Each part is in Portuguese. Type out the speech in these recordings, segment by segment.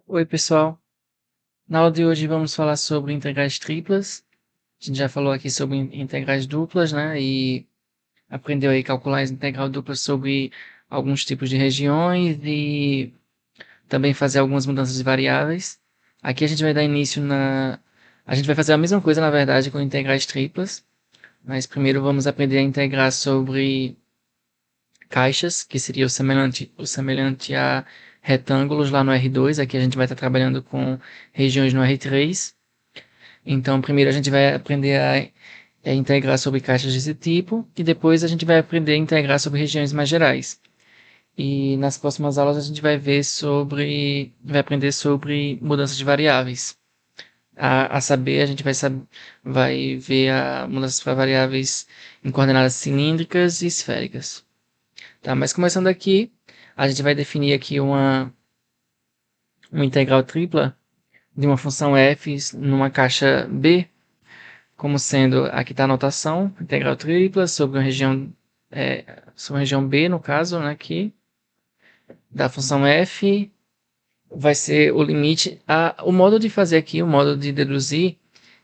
Oi, pessoal. Na aula de hoje vamos falar sobre integrais triplas. A gente já falou aqui sobre integrais duplas, né? E aprendeu aí a calcular a integral dupla sobre alguns tipos de regiões e também fazer algumas mudanças de variáveis. Aqui a gente vai dar início na... A gente vai fazer a mesma coisa, na verdade, com integrais triplas. Mas primeiro vamos aprender a integrar sobre caixas, que seria o semelhante a retângulos lá no R2. Aqui a gente vai estar trabalhando com regiões no R3. Então, primeiro a gente vai aprender a integrar sobre caixas desse tipo, e depois a gente vai aprender a integrar sobre regiões mais gerais. E nas próximas aulas a gente vai aprender sobre mudanças de variáveis. A saber, a gente vai ver a mudanças para variáveis em coordenadas cilíndricas e esféricas. Tá, mas começando aqui, a gente vai definir aqui uma integral tripla de uma função f numa caixa B, como sendo, aqui está a notação, integral tripla sobre uma região B, no caso, né, aqui, da função f, vai ser o limite. O modo de fazer aqui, o modo de deduzir,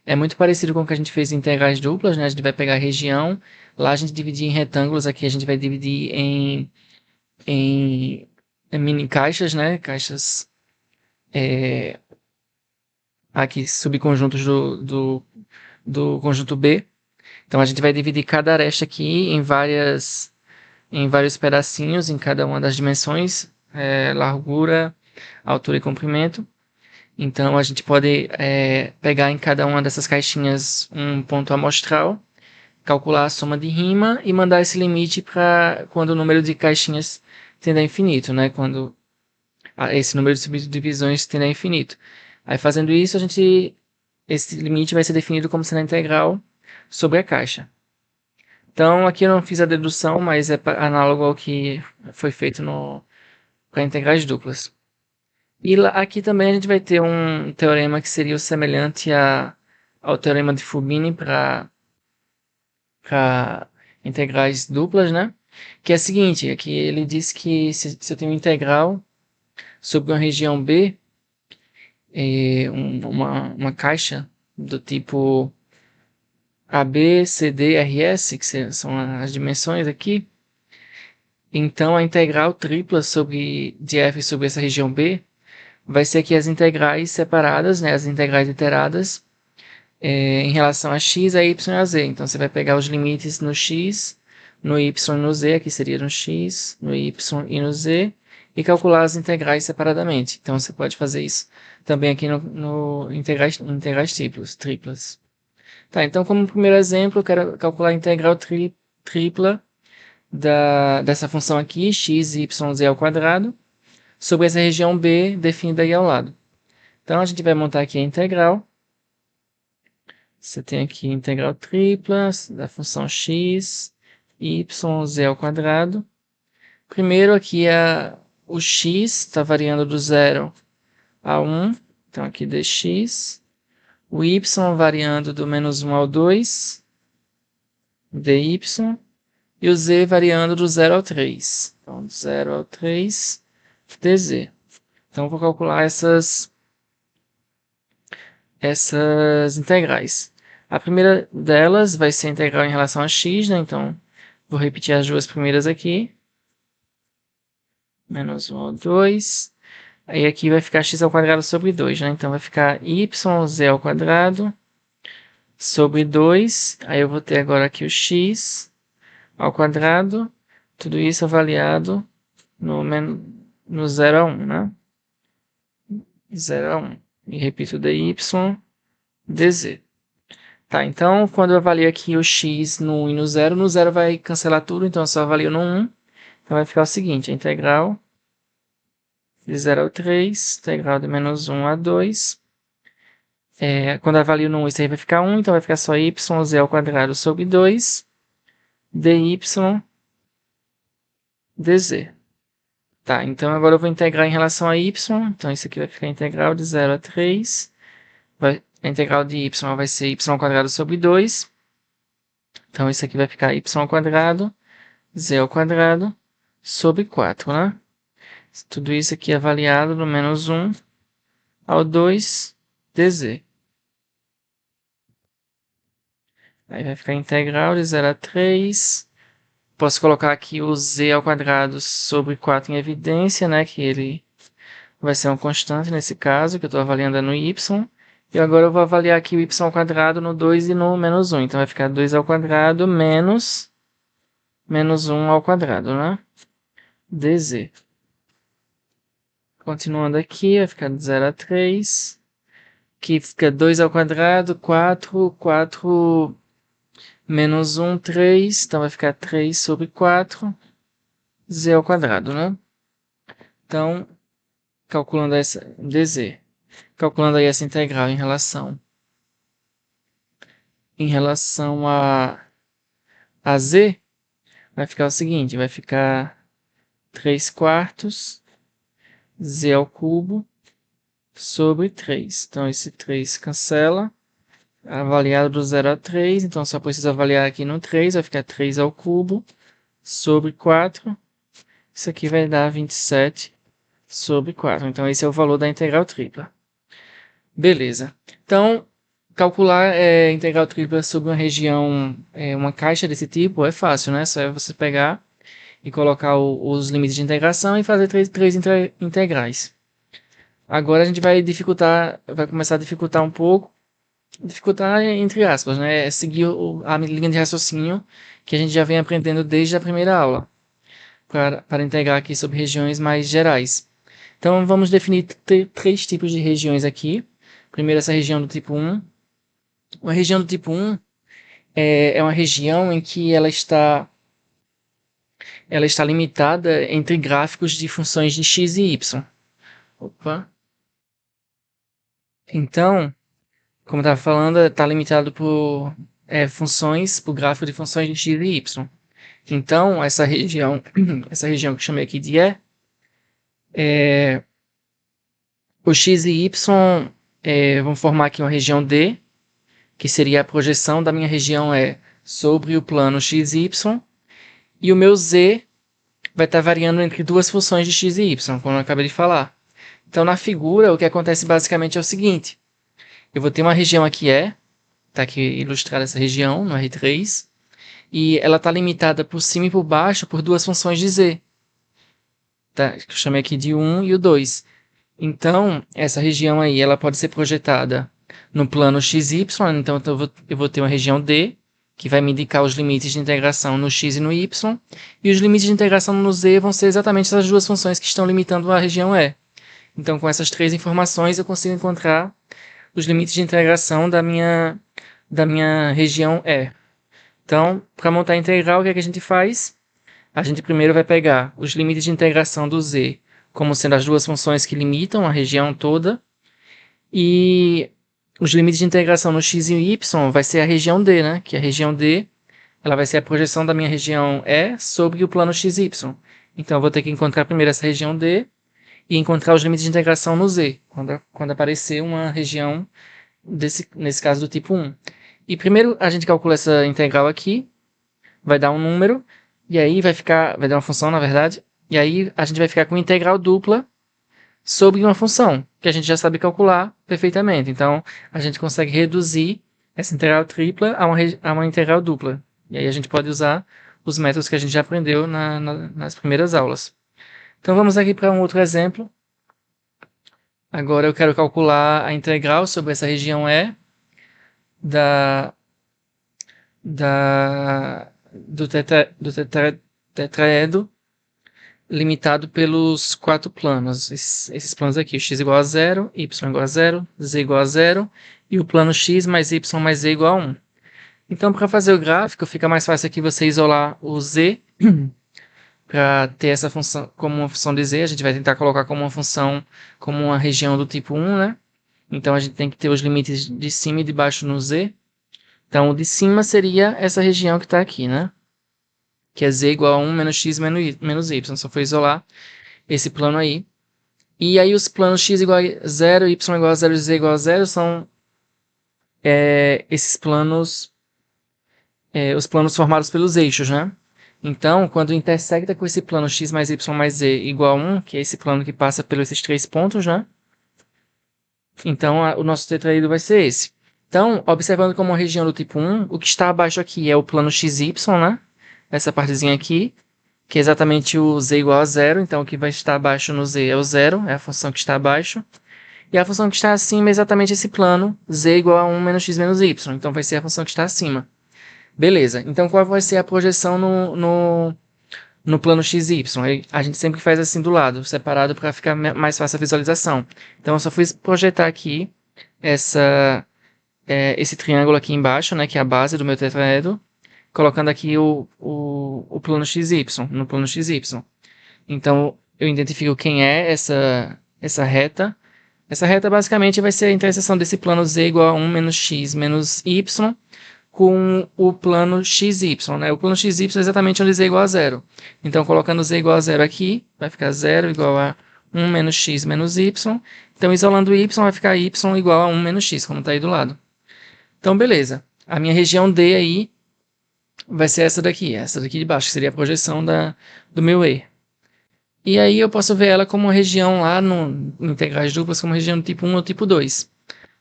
é muito parecido com o que a gente fez em integrais duplas, né? A gente vai pegar a região, lá a gente dividir em retângulos, aqui a gente vai dividir em mini caixas, né? Caixas, aqui, subconjuntos do conjunto B. Então a gente vai dividir cada aresta aqui em vários pedacinhos, em cada uma das dimensões, largura, altura e comprimento. Então a gente pode pegar em cada uma dessas caixinhas um ponto amostral, calcular a soma de rima e mandar esse limite para quando o número de caixinhas tende a infinito, né? Quando esse número de subdivisões tende a infinito. Aí fazendo isso, esse limite vai ser definido como sendo a integral sobre a caixa. Então aqui eu não fiz a dedução, mas é análogo ao que foi feito para integrais duplas. E aqui também a gente vai ter um teorema que seria o semelhante ao teorema de Fubini para integrais duplas, né? Que é o seguinte, aqui ele diz que se eu tenho integral sobre uma região B, uma caixa do tipo AB, CD, RS, que são as dimensões aqui, então a integral tripla de f sobre essa região B vai ser aqui as integrais separadas, né, as integrais iteradas, em relação a x, a y e a z. Então, você vai pegar os limites no x, no y e no z, aqui seria no x, no y e no z, e calcular as integrais separadamente. Então, você pode fazer isso também aqui no integrais triplas. Tá, então, como primeiro exemplo, eu quero calcular a integral tripla dessa função aqui, x, y, z ao quadrado, sobre essa região B definida aí ao lado. Então, a gente vai montar aqui a integral. Você tem aqui a integral tripla da função x, y, z ao quadrado. Primeiro aqui o x está variando do 0 a 1. Então, aqui dx. O y variando do menos 1 ao 2, dy. E o z variando do 0 ao 3. Então, do 0 ao 3, dz. Então, vou calcular essas integrais. A primeira delas vai ser a integral em relação a x, né? Então, vou repetir as duas primeiras aqui. Menos 1 ao 2. Aí aqui vai ficar x ao quadrado sobre 2, né? Então, vai ficar yz ao quadrado sobre 2. Aí eu vou ter agora aqui o x ao quadrado. Tudo isso avaliado no 0 a 1, né? 0 a 1. E repito dy, dz. Tá, então quando eu avalio aqui o x no 1 e no 0 vai cancelar tudo, então eu só avalio no 1. Então vai ficar o seguinte, a integral de 0 ao 3, integral de menos 1 a 2. Quando eu avalio no 1, isso aí vai ficar 1, então vai ficar só yz ao quadrado sobre 2, dy, dz. Tá, então agora eu vou integrar em relação a y, então isso aqui vai ficar a integral de 0 a 3. A integral de y vai ser y ao quadrado sobre 2. Então isso aqui vai ficar y ao quadrado, z ao quadrado, sobre 4, né? Tudo isso aqui avaliado no menos 1 ao 2 dz. Aí vai ficar integral de 0 a 3. Posso colocar aqui o z ao quadrado sobre 4 em evidência, né? Que ele vai ser uma constante nesse caso, que eu estou avaliando é no y. E agora eu vou avaliar aqui o y ao quadrado no 2 e no menos 1. Então vai ficar 2 ao quadrado menos 1 ao quadrado, né? dz. Continuando aqui, vai ficar de 0 a 3. Aqui fica 2 ao quadrado, 4. 4 menos 1, 3. Então vai ficar 3 sobre 4. Z ao quadrado, né? Então, calculando essa dz. Calculando aí essa integral em relação a z, vai ficar o seguinte, vai ficar 3 quartos z ao cubo sobre 3. Então, esse 3 cancela. Avaliado do 0 a 3, então só preciso avaliar aqui no 3, vai ficar 3 ao cubo sobre 4. Isso aqui vai dar 27 sobre 4. Então, esse é o valor da integral tripla. Beleza. Então, calcular integral tripla sobre uma região, uma caixa desse tipo, é fácil, né? Só é você pegar e colocar os limites de integração e fazer três integrais. Agora a gente vai começar a dificultar um pouco. Dificultar entre aspas, né? É seguir a linha de raciocínio que a gente já vem aprendendo desde a primeira aula, para integrar aqui sobre regiões mais gerais. Então, vamos definir três tipos de regiões aqui. Primeiro, essa região do tipo 1. Uma região do tipo 1 é uma região em que ela está limitada entre gráficos de funções de x e y. Opa. Então, como eu estava falando, está limitado por funções, por gráfico de funções de x e y. Então, essa região que eu chamei aqui de o x e y vão formar aqui uma região D, que seria a projeção da minha região sobre o plano x e y, e o meu z vai estar variando entre duas funções de x e y, como eu acabei de falar. Então, na figura, o que acontece basicamente é o seguinte: eu vou ter uma região aqui está aqui ilustrada essa região, no R3, e ela está limitada por cima e por baixo por duas funções de z, tá? Que eu chamei aqui de 1 e o 2. Então, essa região aí, ela pode ser projetada no plano XY, então eu vou ter uma região D, que vai me indicar os limites de integração no x e no y, e os limites de integração no z vão ser exatamente essas duas funções que estão limitando a região E. Então, com essas três informações, eu consigo encontrar os limites de integração da minha região E. Então, para montar a integral, o que é que a gente faz? A gente primeiro vai pegar os limites de integração do z como sendo as duas funções que limitam a região toda, e os limites de integração no x e y vai ser a região D, né? Que a região D ela vai ser a projeção da minha região E sobre o plano x e y. Então, eu vou ter que encontrar primeiro essa região D e encontrar os limites de integração no z, quando aparecer uma região nesse caso do tipo 1. E primeiro a gente calcula essa integral aqui, vai dar um número, e aí vai dar uma função, na verdade, e aí a gente vai ficar com integral dupla sobre uma função, que a gente já sabe calcular perfeitamente. Então, a gente consegue reduzir essa integral tripla a uma integral dupla. E aí a gente pode usar os métodos que a gente já aprendeu nas primeiras aulas. Então, vamos aqui para um outro exemplo. Agora eu quero calcular a integral sobre essa região E do tetraedro limitado pelos quatro planos. Esses planos aqui, x igual a 0, y igual a 0, z igual a 0, e o plano x mais y mais z igual a 1. Então, para fazer o gráfico, fica mais fácil aqui você isolar o z para ter essa função como uma função de z. A gente vai tentar colocar como uma função, como uma região do tipo 1, né? Então, a gente tem que ter os limites de cima e de baixo no z. Então, o de cima seria essa região que está aqui, né? Que é z igual a 1 menos x menos y. Só foi isolar esse plano aí. E aí os planos x igual a 0, y igual a 0 e z igual a 0 são esses planos, os planos formados pelos eixos, né? Então, quando intersecta com esse plano x mais y mais z igual a 1, que é esse plano que passa pelos esses três pontos, né? Então, o nosso tetraedro vai ser esse. Então, observando como uma região do tipo 1, o que está abaixo aqui é o plano XY, né? Essa partezinha aqui, que é exatamente o z igual a zero. Então, o que vai estar abaixo no z é o zero, é a função que está abaixo. E a função que está acima é exatamente esse plano, z igual a 1 menos x menos y. Então, vai ser a função que está acima. Beleza. Então, qual vai ser a projeção no plano XY? A gente sempre faz assim do lado, separado, para ficar mais fácil a visualização. Então, eu só fui projetar aqui esse triângulo aqui embaixo, né, que é a base do meu tetraedro, colocando aqui o plano XY, no plano XY. Então, eu identifico quem é essa reta. Essa reta basicamente vai ser a interseção desse plano z igual a 1 menos x menos y com o plano xy, né? O plano xy é exatamente onde z é igual a zero. Então, colocando z igual a zero aqui, vai ficar 0 igual a 1 menos x menos y. Então, isolando y, vai ficar y igual a 1 menos x, como está aí do lado. Então, beleza. A minha região D aí vai ser essa daqui de baixo, que seria a projeção do meu E. E aí eu posso ver ela como uma região lá no integrais duplas, como região do tipo 1 ou tipo 2.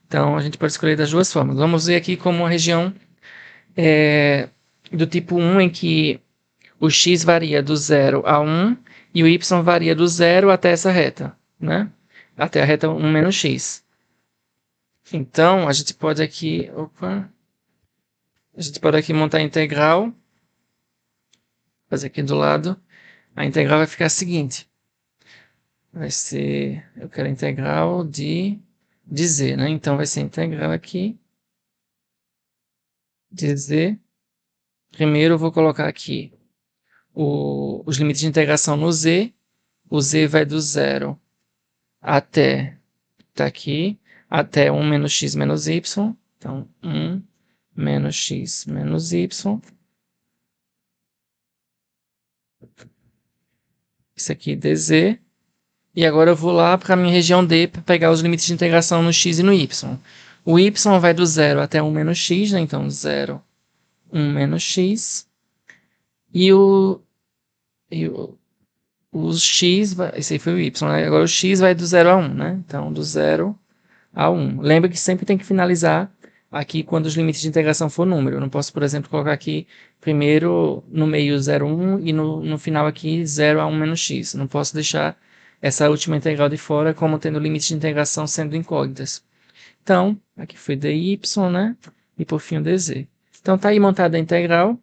Então, a gente pode escolher das duas formas. Vamos ver aqui como uma região do tipo 1, em que o x varia do 0 a 1 e o y varia do 0 até essa reta, né? Até a reta 1 menos x. Então, a gente pode aqui... a gente pode aqui montar a integral. Fazer aqui do lado. A integral vai ficar a seguinte. Vai ser... Eu quero a integral de z, né? Então, vai ser a integral aqui de z. Primeiro, eu vou colocar aqui os limites de integração no z. O z vai do 0 até... Tá aqui. Até 1 menos x menos y. Então, 1 menos x menos y. Isso aqui dz. E agora eu vou lá para a minha região D para pegar os limites de integração no x e no y. O y vai do 0 até 1 menos x, né? Então 0, 1 menos x. E o x, esse aí foi o y, né? Agora o x vai do 0 a 1, né? Então do 0 a 1. Lembra que sempre tem que finalizar aqui quando os limites de integração for número. Eu não posso, por exemplo, colocar aqui primeiro no meio 0, 1 e no final aqui 0 a 1 menos x. Não posso deixar essa última integral de fora como tendo limites de integração sendo incógnitas. Então, aqui foi dy, né? E por fim o dz. Então, tá aí montada a integral.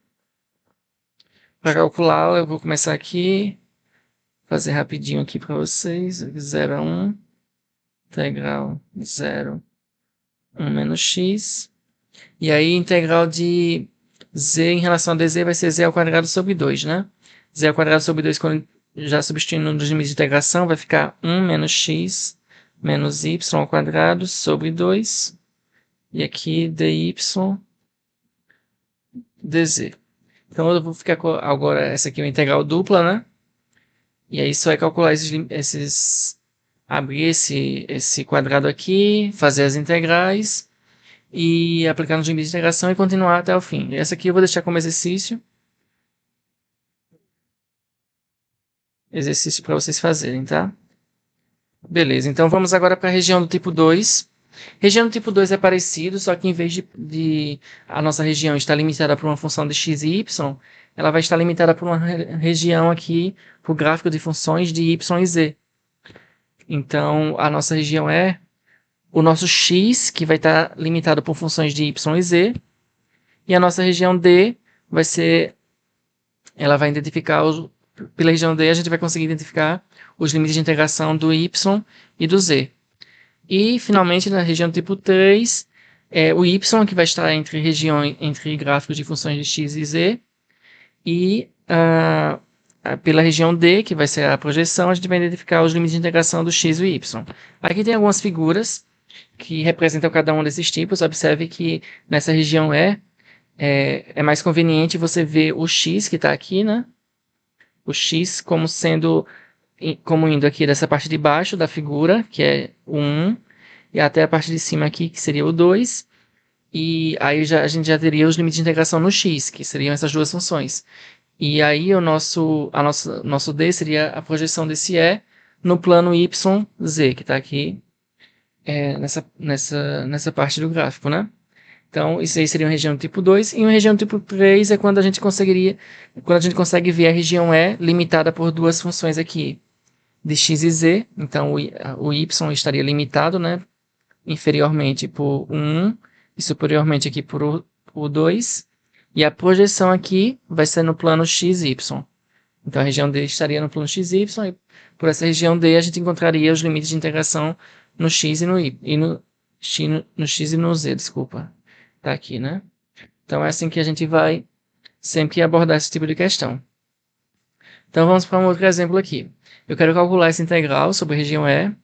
Para calcular, eu vou começar aqui, fazer rapidinho aqui para vocês. 0 a 1, integral 0, 1 menos x. E aí, integral de z em relação a dz vai ser z ao quadrado sobre 2, né? Z ao quadrado sobre 2, quando já substituindo nos limites de integração, vai ficar 1 menos x menos y ao quadrado sobre 2. E aqui dy dz. Então, eu vou ficar com agora, essa aqui é uma integral dupla, né? E aí, só é calcular abrir esse quadrado aqui, fazer as integrais e aplicar nos limites de integração e continuar até o fim. Essa aqui eu vou deixar como exercício. Exercício para vocês fazerem, tá? Beleza, então vamos agora para a região do tipo 2. Região do tipo 2 é parecido, só que em vez de a nossa região estar limitada por uma função de x e y, ela vai estar limitada por uma região aqui, por gráfico de funções de y e z. Então, a nossa região é o nosso x, que vai estar limitado por funções de y e z, e a nossa região D vai ser, ela vai identificar, pela região D a gente vai conseguir identificar os limites de integração do y e do z. E, finalmente, na região tipo 3, o y, que vai estar entre gráficos de funções de x e z. E pela região D, que vai ser a projeção, a gente vai identificar os limites de integração do x e y. Aqui tem algumas figuras que representam cada um desses tipos. Observe que nessa região é mais conveniente você ver o x que está aqui, né? O x como indo aqui dessa parte de baixo da figura, que é o 1, e até a parte de cima aqui, que seria o 2. E aí a gente já teria os limites de integração no x, que seriam essas duas funções. E aí o nosso D seria a projeção desse E no plano YZ, que está aqui nessa parte do gráfico, né? Então, isso aí seria uma região tipo 2. E uma região tipo 3 é quando a gente consegue ver a região E limitada por duas funções aqui, de x e z. Então, o y estaria limitado, né? Inferiormente por 1 e superiormente aqui por 2. E a projeção aqui vai ser no plano x e y. Então, a região D estaria no plano x e y. E por essa região D, a gente encontraria os limites de integração no x e no y. E no x e no z, desculpa. Tá aqui, né? Então, é assim que a gente vai sempre abordar esse tipo de questão. Então, vamos para um outro exemplo aqui. Eu quero calcular essa integral sobre a região E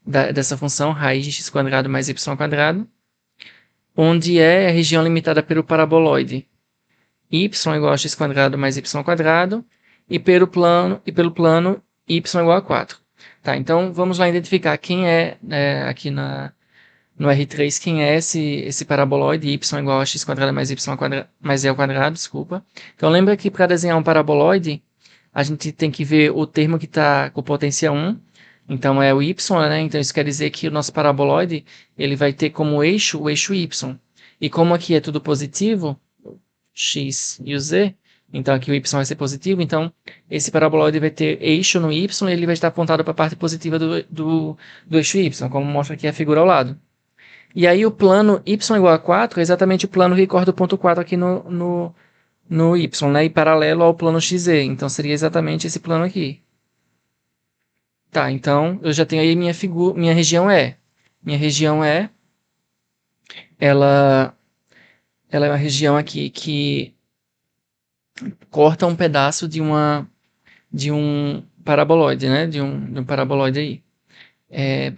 dessa função raiz de x² mais y², onde é a região limitada pelo paraboloide y igual a x² mais y², e pelo plano y igual a 4. Tá, então, vamos lá identificar quem aqui no R3, quem é esse paraboloide y igual a x² mais e ao quadrado, desculpa. Então, lembra que para desenhar um paraboloide, a gente tem que ver o termo que está com potência 1, então é o y, né? Então, isso quer dizer que o nosso paraboloide ele vai ter como eixo o eixo y. E como aqui é tudo positivo, x e o z, então aqui o y vai ser positivo, então esse paraboloide vai ter eixo no y e ele vai estar apontado para a parte positiva do eixo y, como mostra aqui a figura ao lado. E aí o plano y igual a 4 é exatamente o plano que corta o ponto 4 aqui no y, né? E paralelo ao plano xz. Então seria exatamente esse plano aqui. Tá, então eu já tenho aí minha região E. Minha região E, ela é uma região aqui que corta um pedaço de um paraboloide, né? De um paraboloide aí.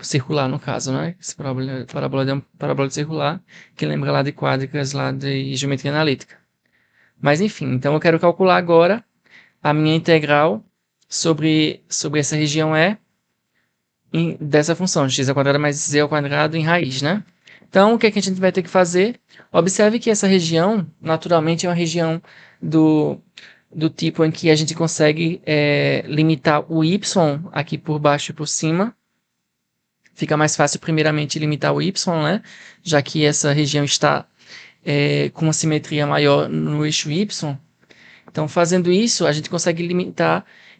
Circular, no caso, né? Esse paraboloide é um paraboloide circular, que lembra lá de quádricas lá de geometria analítica. Mas enfim, então eu quero calcular agora a minha integral sobre essa região E dessa função, x² mais z² em raiz, né? Então, o que é que a gente vai ter que fazer? Observe que essa região, naturalmente, é uma região do tipo em que a gente consegue limitar o y aqui por baixo e por cima. Fica mais fácil, primeiramente, limitar o y, né? Já que essa região está com uma simetria maior no eixo y. Então, fazendo isso, a gente consegue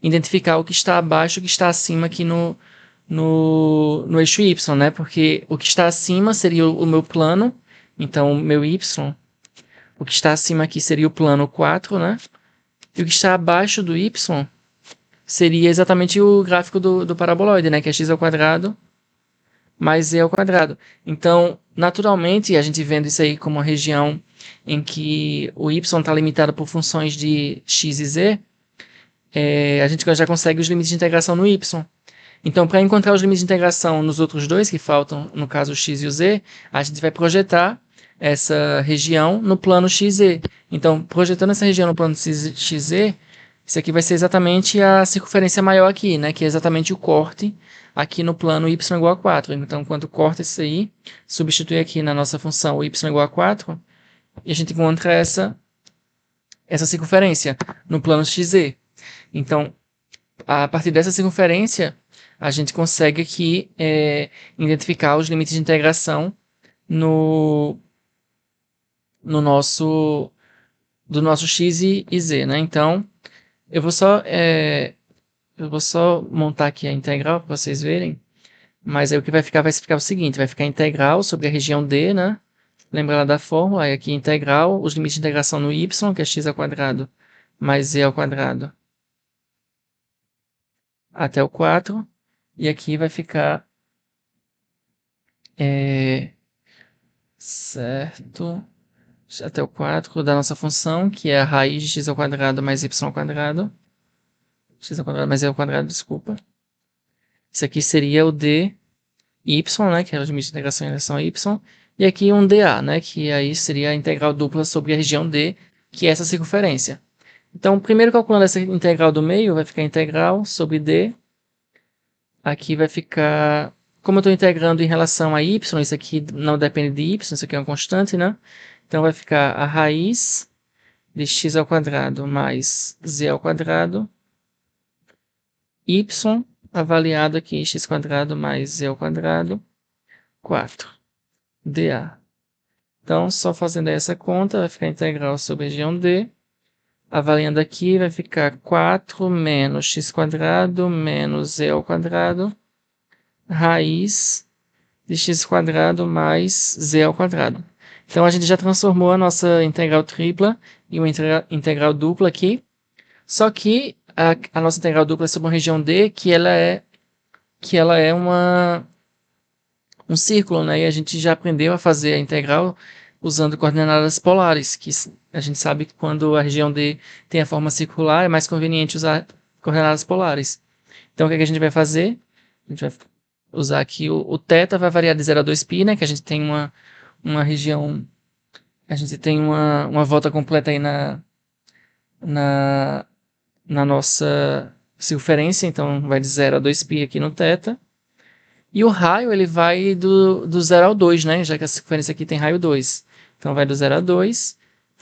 identificar o que está abaixo e o que está acima aqui no eixo y, né? Porque o que está acima seria o meu plano, então o meu y, o que está acima aqui seria o plano 4, né? E o que está abaixo do y seria exatamente o gráfico do paraboloide, né? Que é x² mais z². Então, naturalmente, a gente vendo isso aí como uma região em que o y está limitado por funções de x e z, a gente já consegue os limites de integração no y. Então, para encontrar os limites de integração nos outros dois que faltam, no caso o x e o z, a gente vai projetar essa região no plano xz. Então, projetando essa região no plano xz, isso aqui vai ser exatamente a circunferência maior aqui, né? Que é exatamente o corte aqui no plano y igual a 4. Então, quando corta isso aí, substitui aqui na nossa função o y igual a 4, e a gente encontra essa circunferência no plano xz. Então, a partir dessa circunferência, a gente consegue aqui identificar os limites de integração do nosso x e z, né? Então, eu vou só montar aqui a integral para vocês verem, mas aí o que vai ficar o seguinte, vai ficar a integral sobre a região D, né? Lembra lá da fórmula, aí aqui integral, os limites de integração no y, que é x² mais z² até o 4, e aqui vai ficar certo, até o 4 da nossa função, que é a raiz de x² mais y², x² mais z², desculpa. Isso aqui seria o dy, né, que é o limite de integração em relação a y, e aqui um dA, né, que aí seria a integral dupla sobre a região D, que é essa circunferência. Então, primeiro calculando essa integral do meio, vai ficar integral sobre D. Aqui vai ficar, como eu estou integrando em relação a y, isso aqui não depende de y, isso aqui é uma constante, né? Então, vai ficar a raiz de x² mais z², y avaliado aqui, x² mais z², 4 dA. Então, só fazendo essa conta, vai ficar integral sobre a região D. Avaliando aqui, vai ficar 4 menos x² menos z² raiz de x² mais z². Então, a gente já transformou a nossa integral tripla em uma integral dupla aqui. Só que a nossa integral dupla é sobre uma região D que ela é um círculo, né? E a gente já aprendeu a fazer a integral usando coordenadas polares, que a gente sabe que quando a região D tem a forma circular, é mais conveniente usar coordenadas polares. Então, o que a gente vai fazer? A gente vai usar aqui o θ, vai variar de 0 a 2π, né? Que a gente tem uma região, a gente tem uma volta completa aí na nossa circunferência, então vai de 0 a 2π aqui no θ. E o raio, ele vai do 0 ao 2, né? Já que a circunferência aqui tem raio 2. Então, vai do 0 a 2.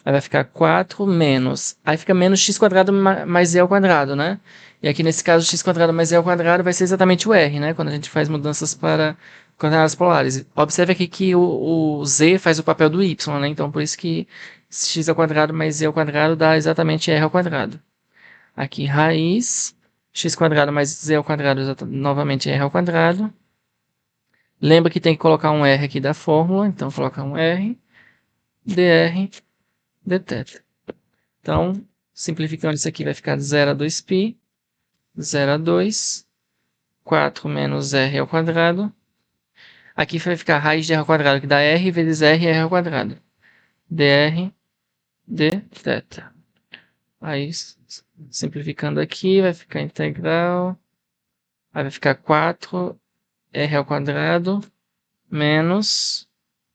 Aí vai ficar 4 menos... Aí fica menos x² mais z², né? E aqui, nesse caso, x² mais z² vai ser exatamente o r, né? Quando a gente faz mudanças para coordenadas polares. Observe aqui que o z faz o papel do y, né? Então, por isso que x² mais z² dá exatamente r². Aqui, raiz, x² mais z² novamente é r². Lembra que tem que colocar um R aqui da fórmula, então coloca um R, dr, dθ. Então, simplificando isso aqui, vai ficar 0 a 2π, 0 a 2, 4 menos r². Aqui vai ficar raiz de r², que dá r vezes r é r². dr, dθ. Aí, simplificando aqui, vai ficar integral. Aí vai ficar 4 r² menos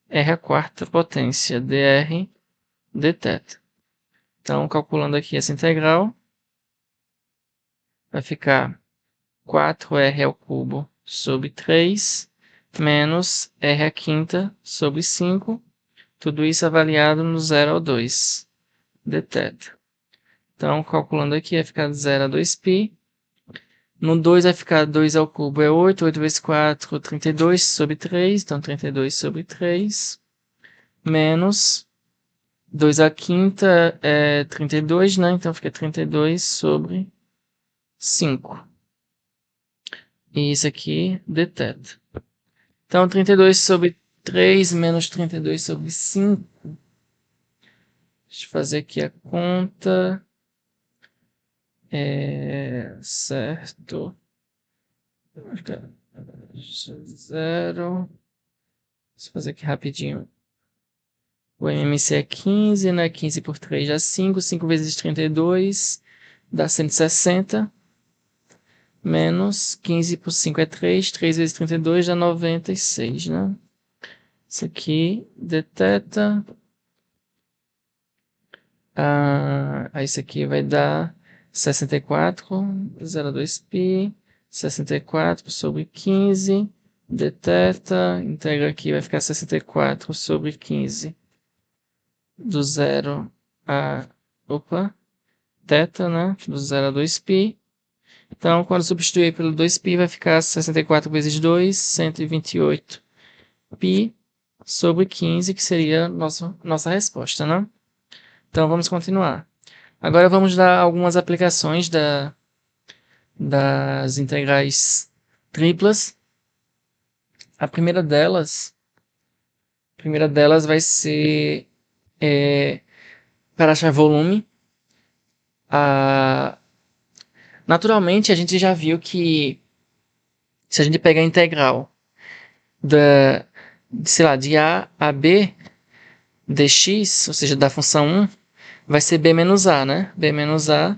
r² potência, dr, dθ. Então, calculando aqui essa integral, vai ficar 4r³ sobre 3 menos r² sobre 5. Tudo isso avaliado no 0 ao 2, dθ. Então, calculando aqui, vai ficar 0 a 2π. No 2 vai ficar 2 ao cubo é 8, 8 vezes 4, 32 sobre 3, então 32 sobre 3, menos 2 à quinta é 32, né? Então fica 32 sobre 5. E isso aqui, dθ. Então 32 sobre 3 menos 32 sobre 5. Deixa eu fazer aqui a conta. Certo. 0. Deixa eu fazer aqui rapidinho. O MMC é 15, né? 15 por 3 dá 5. 5 vezes 32 dá 160. Menos 15 por 5 é 3. 3 vezes 32 dá 96, né? Isso aqui, dθ. Isso aqui vai dar 64, 0,2π, 64 sobre 15, dθ, integra aqui, vai ficar 64 sobre 15, do 0 a, θ, né, do 0 a 2π. Então, quando substituir pelo 2π, vai ficar 64 vezes 2, 128 π sobre 15, que seria nossa resposta, né? Então, vamos continuar. Agora, vamos dar algumas aplicações das integrais triplas. A primeira delas vai ser para achar volume. Naturalmente, a gente já viu que se a gente pegar a integral de A a B dx, ou seja, da função 1, vai ser b menos a, né? b menos a,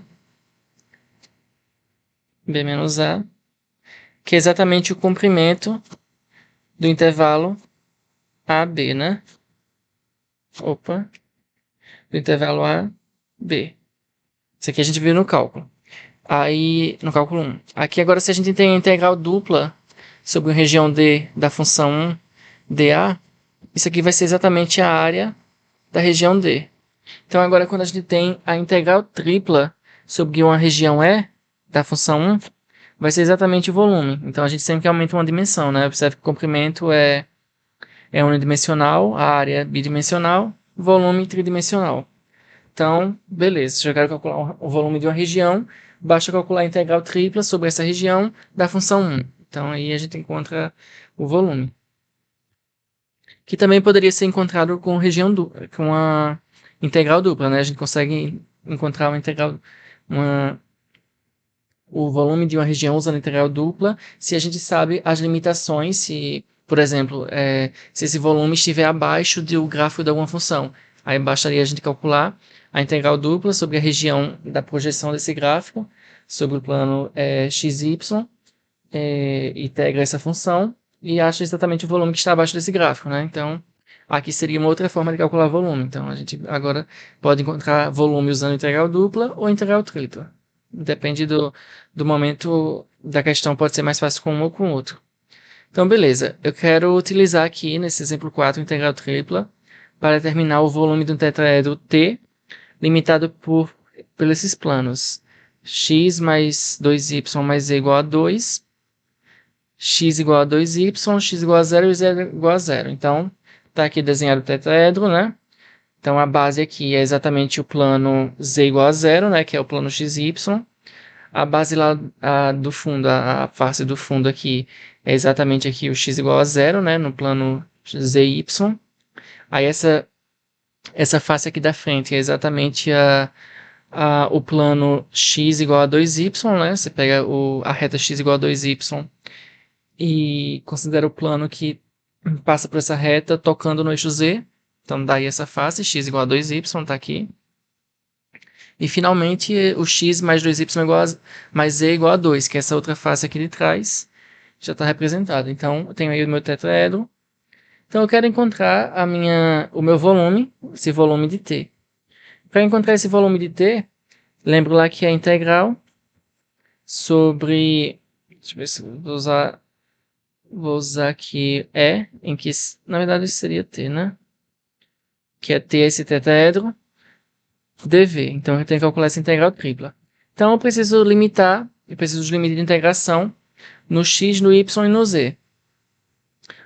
que é exatamente o comprimento do intervalo AB, né? Do intervalo AB. Isso aqui a gente viu no cálculo. Aí, no cálculo 1. Aqui agora, se a gente tem a integral dupla sobre a região D da função 1, dA, isso aqui vai ser exatamente a área da região D. Então, agora, quando a gente tem a integral tripla sobre uma região E da função 1, vai ser exatamente o volume. Então, a gente sempre aumenta uma dimensão, né? Observe que o comprimento é é unidimensional, a área é bidimensional, volume tridimensional. Então, beleza, se eu quero calcular o volume de uma região, basta calcular a integral tripla sobre essa região da função 1. Então, aí a gente encontra o volume. Que também poderia ser encontrado com com a integral dupla, né? A gente consegue encontrar o volume de uma região usando integral dupla se a gente sabe as limitações, se, por exemplo, se esse volume estiver abaixo do gráfico de alguma função. Aí bastaria a gente calcular a integral dupla sobre a região da projeção desse gráfico, sobre o plano xy, integra essa função e acha exatamente o volume que está abaixo desse gráfico, né? Então, aqui seria uma outra forma de calcular volume. Então, a gente agora pode encontrar volume usando integral dupla ou integral tripla. Depende do momento da questão, pode ser mais fácil com um ou com outro. Então, beleza. Eu quero utilizar aqui, nesse exemplo 4, integral tripla, para determinar o volume de um tetraedro T, limitado por esses planos. X mais 2y mais z igual a 2, x igual a 2y, x igual a 0 e z igual a 0. Então, está aqui desenhado o tetraedro, né? Então, a base aqui é exatamente o plano z igual a 0, né? Que é o plano xy. A base lá do fundo, a face do fundo aqui, é exatamente aqui o x igual a 0, né? No plano zy. Aí, essa face aqui da frente é exatamente o plano x igual a 2y, né? Você pega a reta x igual a 2y e considera o plano que passa por essa reta tocando no eixo z. Então, daí essa face, x igual a 2y, está aqui. E, finalmente, o x mais 2y mais z igual a 2, que é essa outra face aqui de trás, já está representada. Então, eu tenho aí o meu tetraedro. Então, eu quero encontrar o meu volume, esse volume de t. Para encontrar esse volume de t, lembro lá que é a integral sobre... Deixa eu ver se vou usar aqui em que, na verdade, isso seria t, né? Que é t esse tetraedro, dv. Então, eu tenho que calcular essa integral tripla. Então, eu preciso dos limites de integração no x, no y e no z.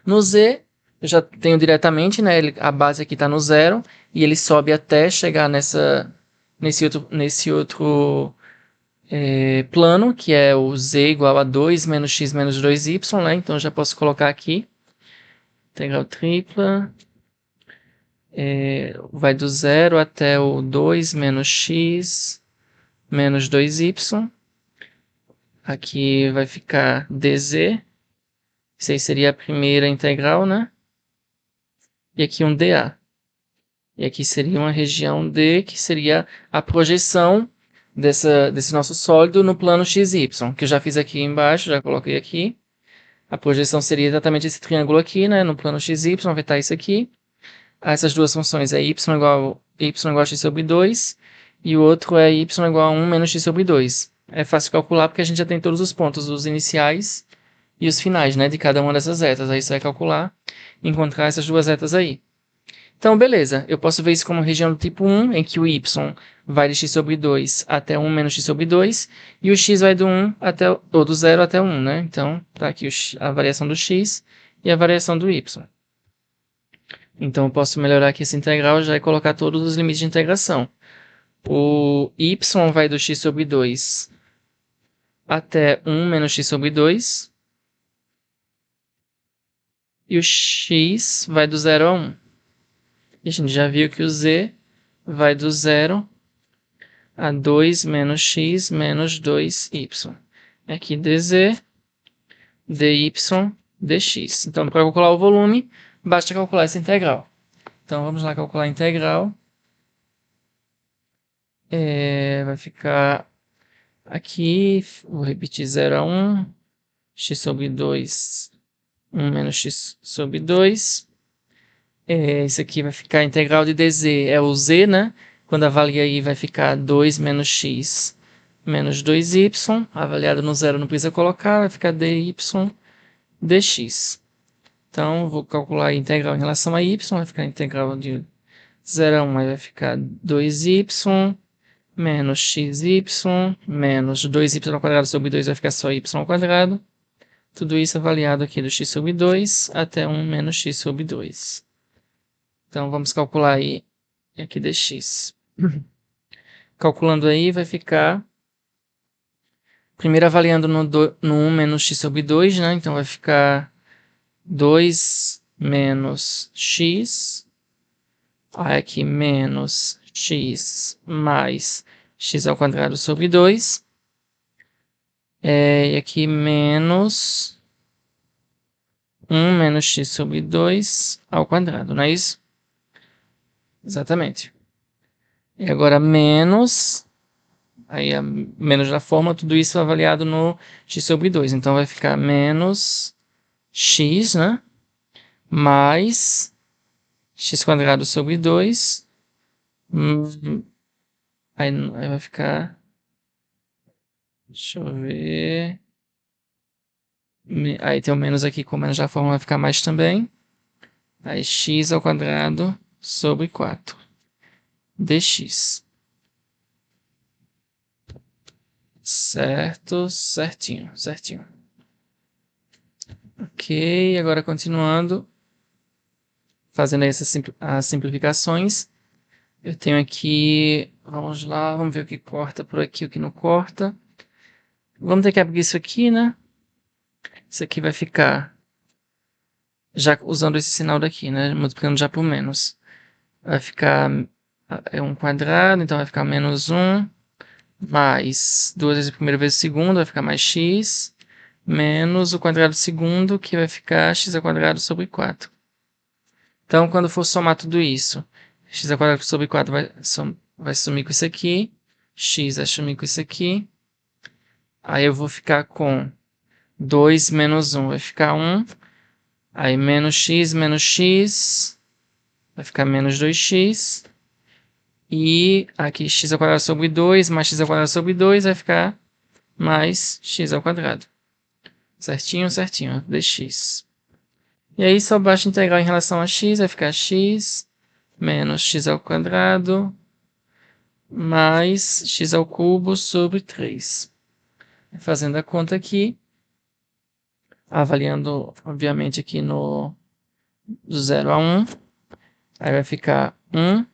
No z, eu já tenho diretamente, né? A base aqui está no zero, e ele sobe até chegar nesse outro plano, que é o z igual a 2 menos x menos 2y, né? Então, eu já posso colocar aqui, integral tripla, vai do 0 até o 2 menos x menos 2y. Aqui vai ficar dz. Isso aí seria a primeira integral, né? E aqui um dA. E aqui seria uma região D, que seria a projeção desse nosso sólido no plano XY, que eu já fiz aqui embaixo, já coloquei aqui. A projeção seria exatamente esse triângulo aqui, né? No plano XY, vai estar isso aqui. Essas duas funções é y igual a x sobre 2 e o outro é y igual a 1 menos x sobre 2. É fácil calcular porque a gente já tem todos os pontos, os iniciais e os finais, né, de cada uma dessas retas. Aí você vai calcular e encontrar essas duas retas aí. Então, beleza. Eu posso ver isso como região do tipo 1, em que o y vai de x sobre 2 até 1 menos x sobre 2 e o x vai do 0 até 1, né? Então, tá aqui a variação do x e a variação do y. Então, eu posso melhorar aqui essa integral já e colocar todos os limites de integração. O y vai do x sobre 2 até 1 menos x sobre 2. E o x vai do 0 a 1. E a gente já viu que o z vai do 0 a 2 menos x menos 2y. Aqui dz, dy, dx. Então, para calcular o volume, basta calcular essa integral. Então, vamos lá calcular a integral. Vai ficar aqui, vou repetir 0 a 1, x sobre 2, 1 menos x sobre 2. Isso aqui vai ficar a integral de dz, é o z, né? Quando avalia aí vai ficar 2 menos x menos 2y. Avaliado no zero não precisa colocar, vai ficar dy dx. Então, vou calcular a integral em relação a y, vai ficar a integral de 0 a 1, aí vai ficar 2y menos xy menos 2y ao quadrado sobre 2 vai ficar só y ao quadrado. Tudo isso avaliado aqui do x sobre 2 até 1 menos x sobre 2. Então, vamos calcular aí aqui dx. Calculando aí, vai ficar... Primeiro avaliando no 1 menos x sobre 2, né? Então, vai ficar 2 menos x. Aí aqui menos x mais x ao quadrado sobre 2. E aqui menos 1 menos x sobre 2 ao quadrado, não é isso? Exatamente. E agora menos, aí menos da forma, tudo isso avaliado no x sobre 2. Então vai ficar menos x, né? Mais x quadrado sobre 2. Aí vai ficar... Deixa eu ver... Aí tem o menos aqui, com menos da forma vai ficar mais também. Aí x ao quadrado sobre 4 dx. Certo, certinho, certinho. Ok, agora continuando, fazendo as simplificações. Eu tenho aqui, vamos lá, vamos ver o que corta por aqui, o que não corta. Vamos ter que abrir isso aqui, né? Isso aqui vai ficar, já usando esse sinal daqui, né? Multiplicando já por menos. Vai ficar, é um quadrado, então vai ficar menos 1, mais 2 vezes a primeira vezes o segundo, vai ficar mais x, menos o quadrado segundo, que vai ficar x ao quadrado sobre 4. Então, quando for somar tudo isso, x ao quadrado sobre 4 vai sumir com isso aqui, x vai sumir com isso aqui, aí eu vou ficar com 2 menos 1, vai ficar 1, aí menos x, vai ficar menos 2x, e aqui x ao quadrado sobre 2, mais x ao quadrado sobre 2, vai ficar mais x ao quadrado. Certinho, certinho, dx. E aí, só baixa a integral em relação a x, vai ficar x menos x ao quadrado mais x ao cubo sobre 3. Fazendo a conta aqui, avaliando, obviamente, aqui do 0 a 1, aí vai ficar 1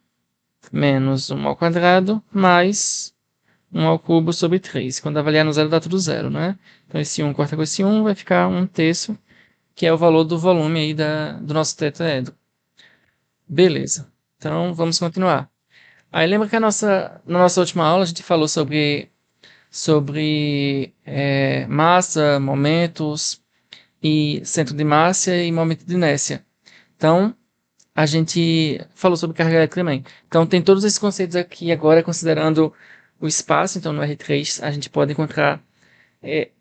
menos 1 ao quadrado mais 1 ao cubo sobre 3. Quando avaliar no zero, dá tudo zero, né? Então, esse 1 corta com esse 1, vai ficar 1/3, que é o valor do volume aí do nosso tetraedro. Beleza. Então, vamos continuar. Aí, lembra que na nossa última aula a gente falou sobre massa, momentos, e centro de massa e momento de inércia. Então, a gente falou sobre carga elétrica também. Então, tem todos esses conceitos aqui agora, considerando o espaço. Então, no R3, a gente pode encontrar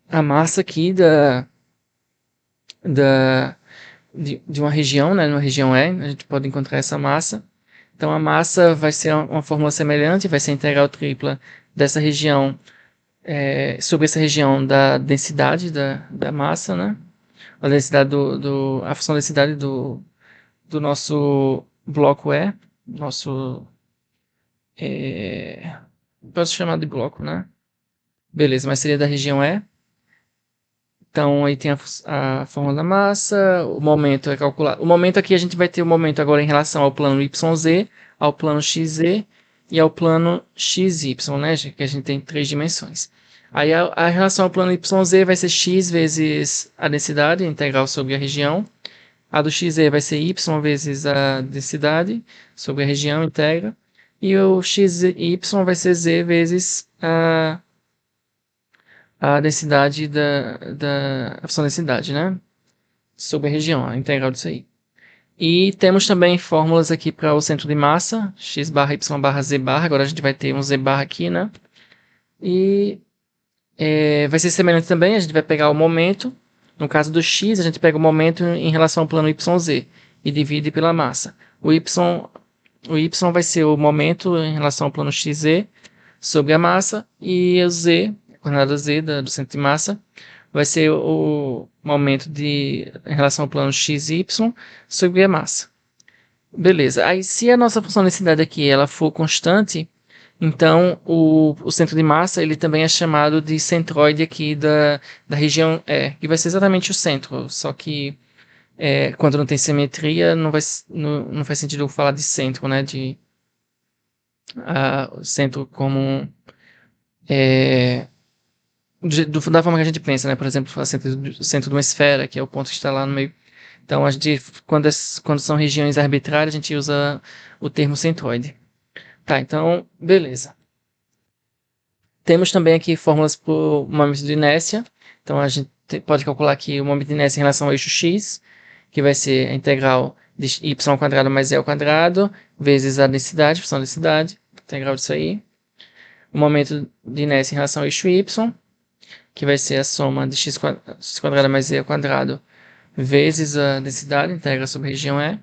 a massa aqui de uma região, né? Numa região E, a gente pode encontrar essa massa. Então, a massa vai ser uma fórmula semelhante, vai ser a integral tripla dessa região, sobre essa região da densidade da massa, né? A densidade a função da densidade do nosso bloco nosso, posso chamar de bloco, né? Beleza, mas seria da região E. Então, aí tem a fórmula da massa, o momento é calculado. O momento aqui, a gente vai ter o momento agora em relação ao plano YZ, ao plano XZ e ao plano XY, né? Que a gente tem 3 dimensões. Aí a relação ao plano YZ vai ser x vezes a densidade, integral sobre a região. A do XZ vai ser y vezes a densidade sobre a região integra. E o XY vai ser z vezes a densidade a função densidade, né? Sobre a região, a integral disso aí. E temos também fórmulas aqui para o centro de massa, x barra y barra z barra. Agora a gente vai ter um z barra aqui, né? E vai ser semelhante também, a gente vai pegar o momento. No caso do x, a gente pega o momento em relação ao plano YZ e divide pela massa. O y vai ser o momento em relação ao plano XZ sobre a massa, e o z, a coordenada z do centro de massa, vai ser o momento em relação ao plano XY sobre a massa. Beleza. Aí, se a nossa função de densidade aqui ela for constante, Então, o centro de massa, ele também é chamado de centroide aqui da região E, que vai ser exatamente o centro, só que quando não tem simetria, não faz sentido eu falar de centro, né, o centro como, é, da forma que a gente pensa, né, por exemplo, o centro de uma esfera, que é o ponto que está lá no meio. Então, a gente, quando são regiões arbitrárias, a gente usa o termo centroide. Tá, então, beleza. Temos também aqui fórmulas para o momento de inércia. Então, a gente pode calcular aqui o momento de inércia em relação ao eixo x, que vai ser a integral de y ao quadrado mais e ao quadrado, vezes a densidade, função da densidade, integral disso aí. O momento de inércia em relação ao eixo y, que vai ser a soma de x quadrado mais e ao quadrado, vezes a densidade, integra sobre a região E.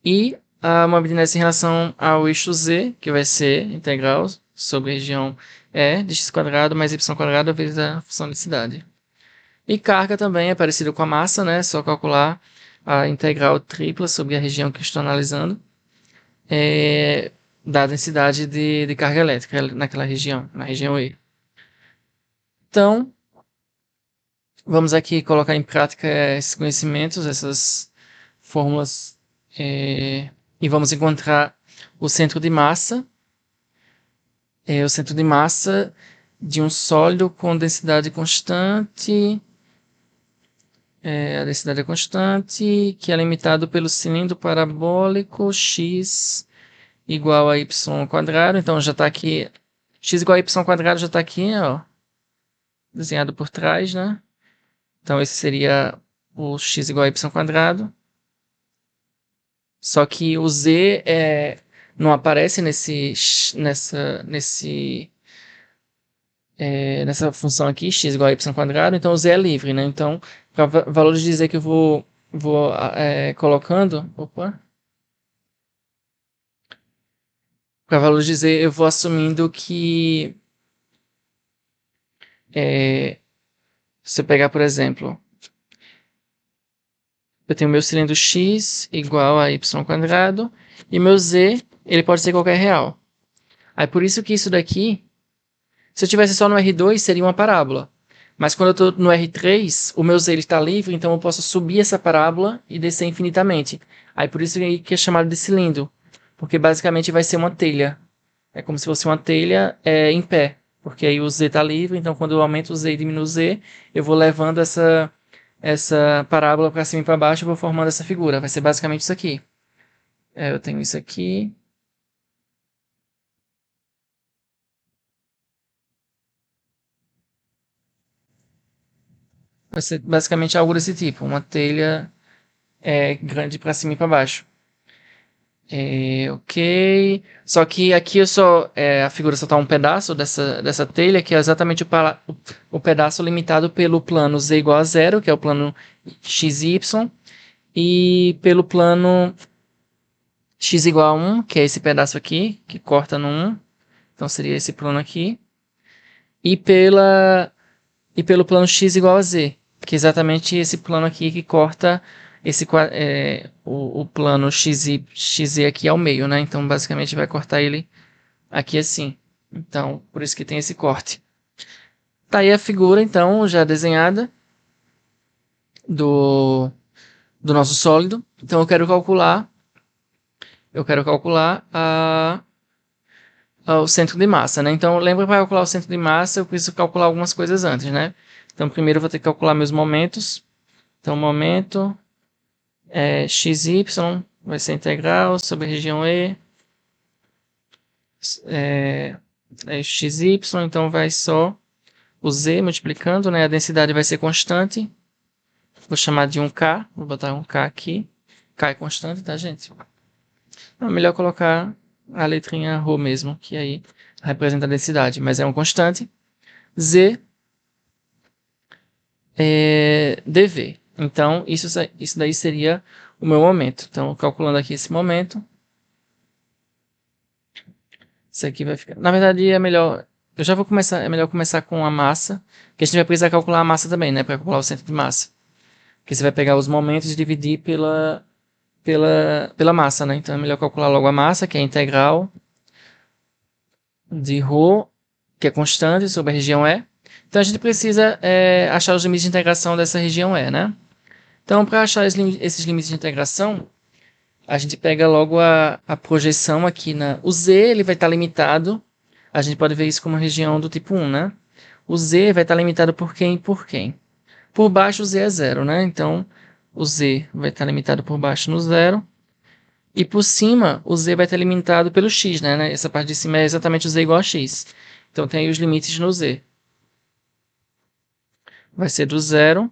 E a momento de inércia em relação ao eixo z, que vai ser integral sobre a região E de x quadrado mais y quadrado vezes a função de densidade. E carga também é parecido com a massa, né? Só calcular a integral tripla sobre a região que eu estou analisando, da densidade de carga elétrica naquela região, na região E. Então, vamos aqui colocar em prática esses conhecimentos, essas fórmulas, e vamos encontrar o centro de massa. O centro de massa de um sólido com densidade constante. A densidade é constante, que é limitado pelo cilindro parabólico x igual a y ao quadrado. Então já está aqui, x igual a y ao quadrado já está aqui, ó, desenhado por trás, né? Então esse seria o x igual a y ao quadrado. Só que o z não aparece nessa função aqui, x igual a y quadrado, então o z é livre, né? Então, para valores de z que eu vou colocando, para valores de z eu vou assumindo que, se eu pegar, por exemplo, eu tenho meu cilindro x igual a y quadrado, e meu z, ele pode ser qualquer real. Aí por isso que isso daqui, se eu tivesse só no R2, seria uma parábola. Mas quando eu estou no R3, o meu z está livre, então eu posso subir essa parábola e descer infinitamente. Aí por isso que é chamado de cilindro, porque basicamente vai ser uma telha. É como se fosse uma telha em pé, porque aí o z está livre, então quando eu aumento o z e diminuo o z, eu vou levando essa parábola para cima e para baixo, eu vou formando essa figura. Vai ser basicamente isso aqui. Eu tenho isso aqui. Vai ser basicamente algo desse tipo, uma telha grande para cima e para baixo. Ok. Só que aqui a figura só está um pedaço dessa telha, que é exatamente o pedaço limitado pelo plano z igual a zero, que é o plano xy, e pelo plano x igual a 1, que é esse pedaço aqui, que corta no 1. Então seria esse plano aqui. E pelo plano x igual a z, que é exatamente esse plano aqui que corta o plano xz aqui ao meio, né? Então, basicamente, vai cortar ele aqui assim. Então, por isso que tem esse corte. Tá aí a figura, então, já desenhada do nosso sólido. Então, eu quero calcular o centro de massa, né? Então, lembra, para calcular o centro de massa, eu preciso calcular algumas coisas antes, né? Então, primeiro eu vou ter que calcular meus momentos. Então, momento xy vai ser integral sobre a região E. Xy, então vai só o z multiplicando, né? A densidade vai ser constante. Vou chamar de 1K, vou botar 1K aqui. K é constante, tá, gente? É melhor colocar a letrinha ρ mesmo, que aí representa a densidade, mas é uma constante. Z dV. Então, isso daí seria o meu momento. Então, calculando aqui esse momento, isso aqui vai ficar... Na verdade, é melhor... É melhor começar com a massa, porque a gente vai precisar calcular a massa também, né? Para calcular o centro de massa. Porque você vai pegar os momentos e dividir pela massa, né? Então, é melhor calcular logo a massa, que é a integral de ρ, que é constante, sobre a região E. Então a gente precisa achar os limites de integração dessa região E, né? Então, para achar esses limites de integração, a gente pega logo a projeção aqui o Z, ele vai estar limitado. A gente pode ver isso como região do tipo 1, né? O Z vai estar limitado por quem e por quem? Por baixo o Z é zero, né? Então, o Z vai estar limitado por baixo no zero. E por cima, o Z vai estar limitado pelo X, né? Essa parte de cima é exatamente o Z igual a X. Então, tem aí os limites no Z. Vai ser do zero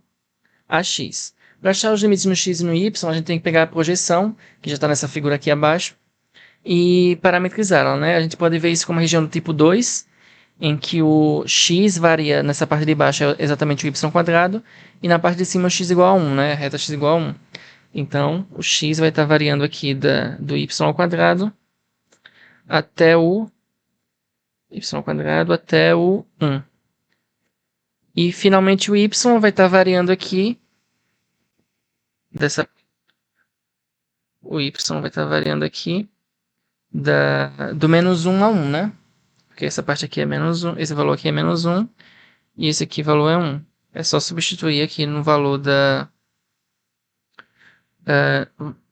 a X. Para achar os limites no X e no Y, a gente tem que pegar a projeção, que já está nessa figura aqui abaixo, e parametrizá-la, né? A gente pode ver isso como região do tipo 2, em que o x varia nessa parte de baixo é exatamente o y quadrado, e na parte de cima o x igual a 1, né? A reta x igual a 1. Então, o x vai estar variando aqui do y ao quadrado até o y quadrado até o 1. E, finalmente, o y vai estar variando aqui o y vai estar variando aqui do menos 1 a 1, né? Porque essa parte aqui é menos 1, esse valor aqui é menos 1, e esse aqui valor é 1. É só substituir aqui no valor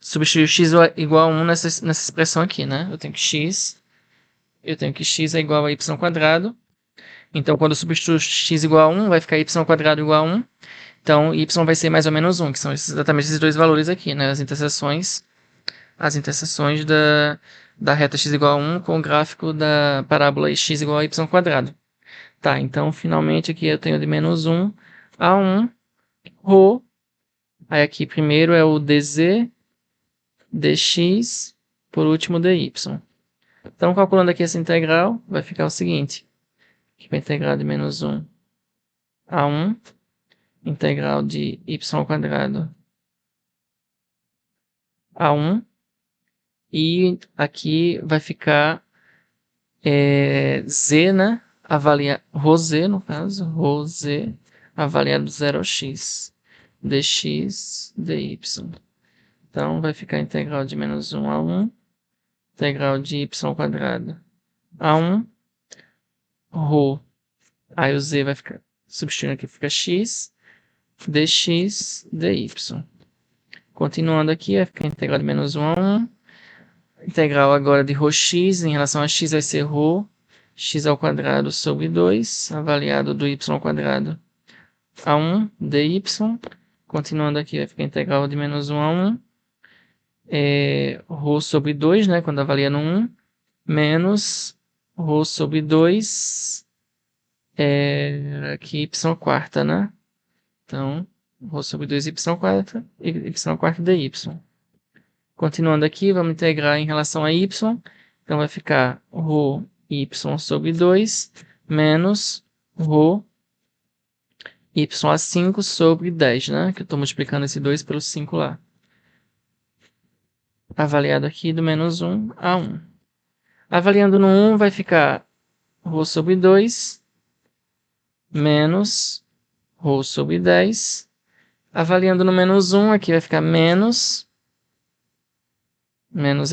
substituir x igual a 1 nessa expressão aqui, né? Eu tenho que x é igual a y quadrado. Então, quando eu substituo x igual a 1, vai ficar y quadrado igual a 1. Então, y vai ser mais ou menos 1, que são exatamente esses dois valores aqui, né? As interseções da reta x igual a 1 com o gráfico da parábola x igual a y quadrado. Tá, então, finalmente, aqui eu tenho de menos 1 a 1, ρ. Aí aqui primeiro é o dz, dx, por último dy. Então, calculando aqui essa integral, vai ficar o seguinte. Aqui vai integral de menos 1 a 1, integral de y ao quadrado a 1, e aqui vai ficar z, né? Ρz, no caso, Ρz, avaliado do 0 ao x, dx, dy. Então, vai ficar integral de menos 1 a 1, integral de y ao quadrado a 1, ρ, aí o z vai ficar, substituindo aqui, fica x, dx, dy. Continuando aqui, vai ficar integral de menos 1 a 1, integral agora de ρx, em relação a x vai ser ρ, x ao quadrado sobre 2, avaliado do y ao quadrado a 1, dy. Continuando aqui, vai ficar integral de menos 1 a 1, ρ sobre 2, né, quando avalia no 1, menos ρ sobre 2, aqui y quarta, né? Então, ρ sobre 2 y quarta e y quarta dy. Continuando aqui, vamos integrar em relação a y. Então, vai ficar ρ y sobre 2 menos ρ y a 5 sobre 10, né? Que eu estou multiplicando esse 2 pelo 5 lá. Avaliado aqui do menos 1 a 1. Avaliando no 1, vai ficar ρ sobre 2 menos ρ sobre 10. Avaliando no menos 1, aqui vai ficar menos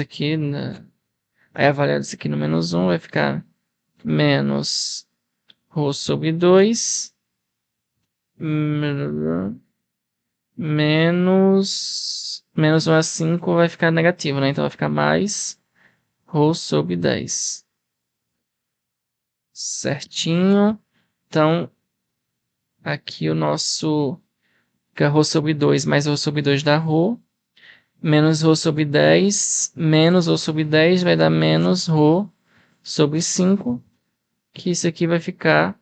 aqui, né? Aí avaliado isso aqui no menos 1, vai ficar menos ρ sobre 2 menos 1 a 5 vai ficar negativo, né? Então vai ficar mais ρ sobre 10. Certinho. Então, aqui o nosso fica ρ sobre 2 mais ρ sobre 2 dá ρ. Menos ρ sobre 10, menos ρ sobre 10 vai dar menos ρ sobre 5, que isso aqui vai ficar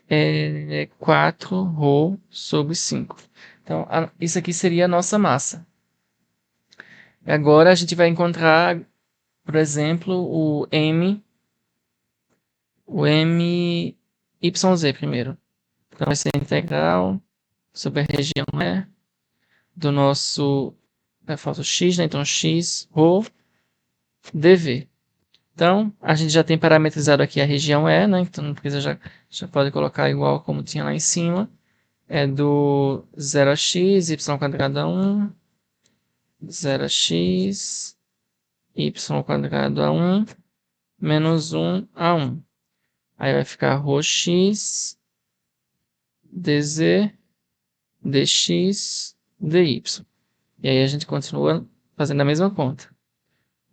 4ρ sobre 5. Então, isso aqui seria a nossa massa. Agora a gente vai encontrar, por exemplo, o MYZ primeiro. Então, vai ser a integral sobre a região do nosso... falta o x, né? Então, x, ρ, dv. Então, a gente já tem parametrizado aqui a região E, né? Então, não precisa, já pode colocar igual como tinha lá em cima. É do 0 a x, y quadrado a 1, 0 a x, y quadrado a 1, menos 1 a 1. Aí vai ficar rho x, dz, dx, dy. E aí a gente continua fazendo a mesma conta.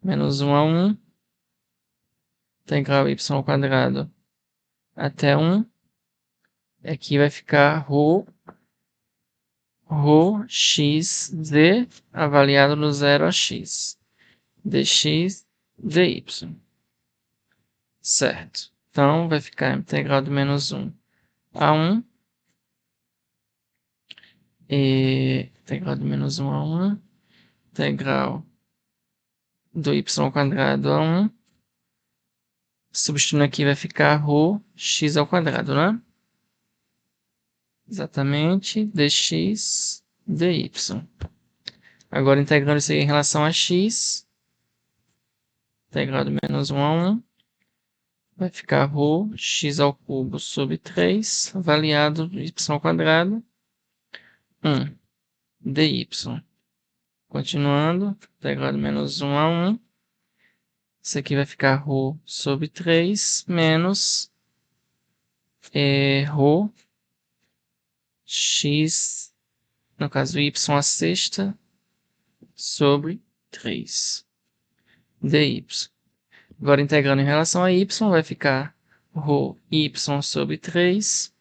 Menos 1 a 1, integral y ao quadrado até 1. Aqui vai ficar rho x, z, avaliado no 0 a x, dx, dy. Certo. Então, vai ficar a integral de menos 1 a 1. Integral de menos 1 a 1. Integral do y ao quadrado a 1. Substituindo aqui vai ficar rho x ao quadrado, né? Exatamente. Dx, dy. Agora, integrando isso aí em relação a x. Integral de menos 1 a 1. Vai ficar rho x ao cubo sobre 3, avaliado y ao quadrado, 1 dy. Continuando, integral de menos 1 a 1. Isso aqui vai ficar rho sobre 3 menos rho x, no caso y a sexta, sobre 3 dy. Agora, integrando em relação a y, vai ficar rho y sobre 3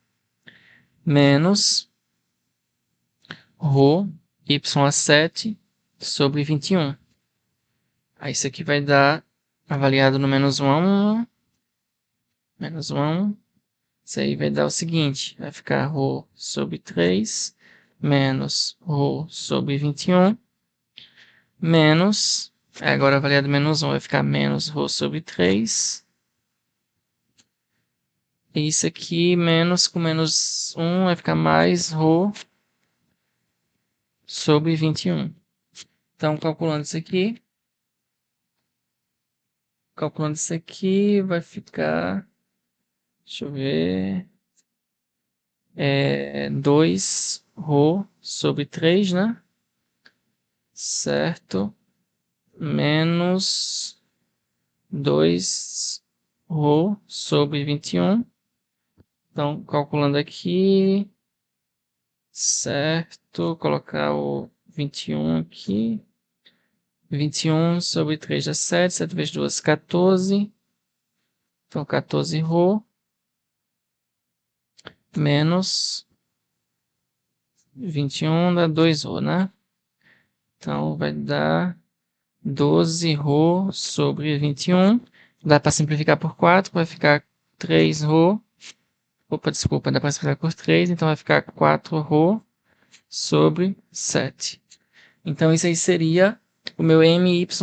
menos rho y a 7 sobre 21. Aí isso aqui vai dar, avaliado no menos 1 a 1, menos 1 a 1. Isso aí vai dar o seguinte, vai ficar rho sobre 3 menos rho sobre 21 menos, agora avaliado menos 1 vai ficar menos rho sobre 3. E isso aqui, menos com menos 1, vai ficar mais rho sobre 21. Então, calculando isso aqui, vai ficar, deixa eu ver, 2 rho sobre 3, né? Certo? Menos 2 rho sobre 21. Então, calculando aqui, certo? Colocar o 21 aqui. 21 sobre 3 dá 7, 7 vezes 2, 14. Então, 14 rho menos 21 dá 2 rho, né? Então, vai dar 12 rho sobre 21. Dá para simplificar por 4, vai ficar 3 rho. Opa, desculpa, dá para simplificar por 3, então vai ficar 4 rho sobre 7. Então, isso aí seria o meu MYZ.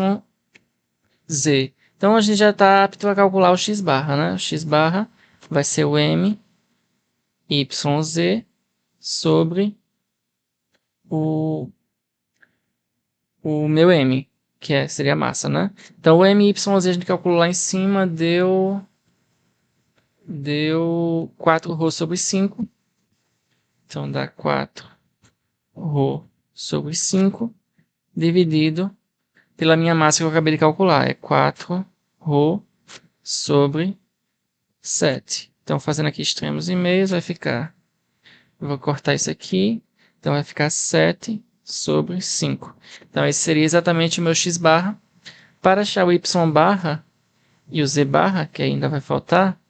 Então, a gente já está apto a calcular o x barra, né? O x barra vai ser o MYZ sobre o meu M, que seria a massa, né? Então, o MYZ a gente calculou lá em cima, deu 4 rho sobre 5. Então, dá 4 rho sobre 5 dividido pela minha massa que eu acabei de calcular. É 4 rho sobre 7. Então, fazendo aqui extremos e meios, vai ficar... Eu vou cortar isso aqui. Então, vai ficar 7 sobre 5. Então, esse seria exatamente o meu x barra. Para achar o y barra e o z barra, que ainda vai faltar,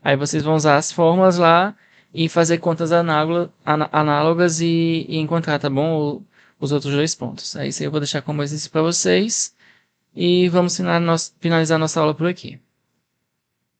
aí vocês vão usar as fórmulas lá e fazer contas análogas e encontrar, tá bom? Os outros dois pontos. Aí isso eu vou deixar como exercício para vocês. E vamos finalizar nossa aula por aqui.